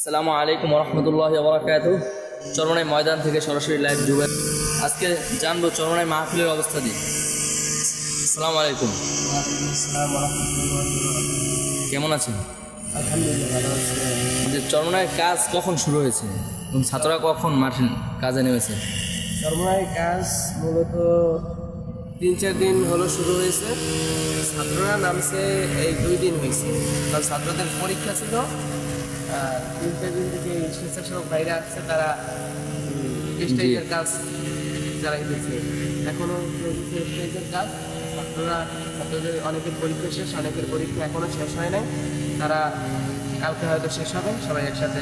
আসসালামু আলাইকুম রহমতুল্লাহি ওয়া বারাকাতুহু। চরমনাই ময়দান থেকে সরাসরি লাইভ জুবেল। আজকে জানবো চরমনাই মাহফিলের অবস্থা দিয়ে। আসসালামু আলাইকুম। কেমন আছেন? আলহামদুলিল্লাহ ভালো আছি। চরমনাইয়ের কাজ কখন শুরু হয়েছে এবং ছাত্ররা কখন মাঠে কাজে নেমেছে? চরমনাইয়ের কাজ মূলত 3-4 দিন হলো শুরু হয়েছে। ছাত্ররা নামছে এই 2 দিন হয়েছে, কারণ ছাত্রদের পরীক্ষা ছিল। 3-4 দিন থেকে স্বেচ্ছাসেবক ভাইরা আসছে, তারা স্টেজের কাজ চালাই দিচ্ছে। এখনও স্টেজের কাজ। ছাত্রদের অনেকের পরীক্ষা শেষ, অনেকের পরীক্ষা এখনও শেষ হয় নাই। তারা কালকে হয়তো শেষ হবে, সবাই একসাথে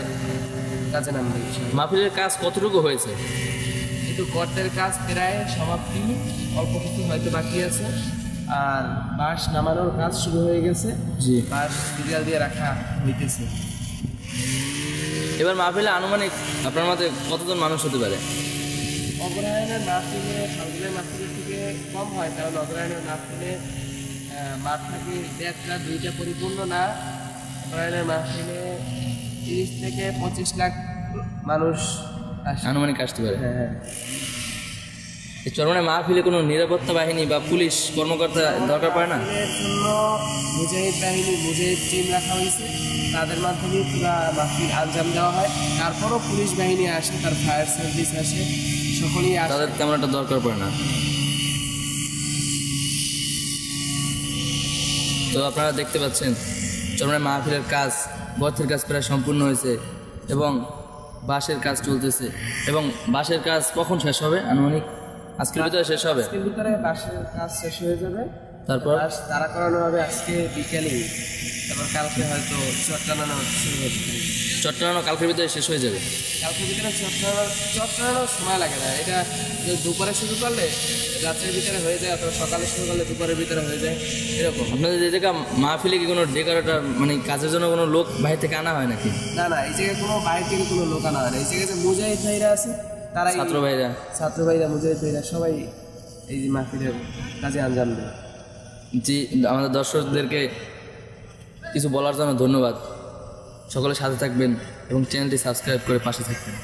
কাজে নামবে। মাহফিলের কাজ কতটুকু হয়েছে? কিন্তু গর্তের কাজ প্রায় সমাপ্তি, অল্প কিছু হয়তো বাকি আছে। আর বাঁশ নামানোর কাজ শুরু হয়ে গেছে। জি, বাঁশ সিরিয়াল দিয়ে রাখা হইতেছে। এবার মাহফিলে আনুমানিক আপনার মতে কতজন মানুষ হতে পারে? অগ্রহায়ণের মাহফিলে সরকারের মাহফিলের থেকে কম হয়, কারণ অগ্রহায়ণের মাহফিলে মাঠ থাকে 1-2টা পরিপূর্ণ না। অগ্রহায়ণের মাহফিলে 30 থেকে 25 লাখ মানুষ আনুমানিক আসতে পারে। হ্যাঁ। এই চরমনাই মাহফিলে কোনো নিরাপত্তা বাহিনী বা পুলিশ কর্মকর্তা দরকার পড়ে না? এর জন্য মুজাহিদ বাহিনী, মুজাহিদ টিম রাখা হয়েছে, তাদের মাধ্যমে পুরো মাহফিল আঞ্জাম দেওয়া হয়। তারপরও পুলিশ বাহিনী আসে, তার ফায়ার সার্ভিস আসে, সকলেই আসে। তাদের তেমন একটা দরকার পড়ে না। তো আপনারা দেখতে পাচ্ছেন চরমনাই মাহফিলের কাজ, গর্তের কাজ প্রায় সম্পূর্ণ হয়েছে এবং বাঁশের কাজ চলতেছে। এবং বাঁশের কাজ কখন শেষ হবে? আনুমানিক আজকের ভিতরে শেষ হবে। আজকের ভিতরে বাঁশের কাজ শেষ হয়ে যাবে। তারপর বাঁশ তারা করানো হবে আজকে বিকেলে, তারপর কালকে হয়তো চট টানানো শুরু হচ্ছে। চট্টগ্রাম কালকের ভিতরে শেষ হয়ে যাবে। কালকের ভিতরে চট টানানোর সময় লাগে না। এটা দুপুরে শুরু করলে রাত্রের ভিতরে হয়ে যায়, অথবা সকালে শুরু করলে দুপুরের ভিতরে হয়ে যায়, এরকম। আপনাদের যে জায়গা মাহফিলে কি কোনো ডেকোরেটর মানে কাজের জন্য কোনো লোক বাইরে থেকে আনা হয় নাকি? না, এই জায়গায় কোনো বাইরে থেকে কোনো লোক আনা হয় না। এই জায়গায় যে মুজাহিদ ভাইরা আছে, তারাই ছাত্র ভাইরা, মুজাহিদ ভাইরা সবাই এই যে মাহফিলের কাজে আঞ্জাম দেয়। জি, আমাদের দর্শকদেরকে কিছু বলার জন্য ধন্যবাদ। সকলে সাথে থাকবেন এবং চ্যানেলটি সাবস্ক্রাইব করে পাশে থাকবেন।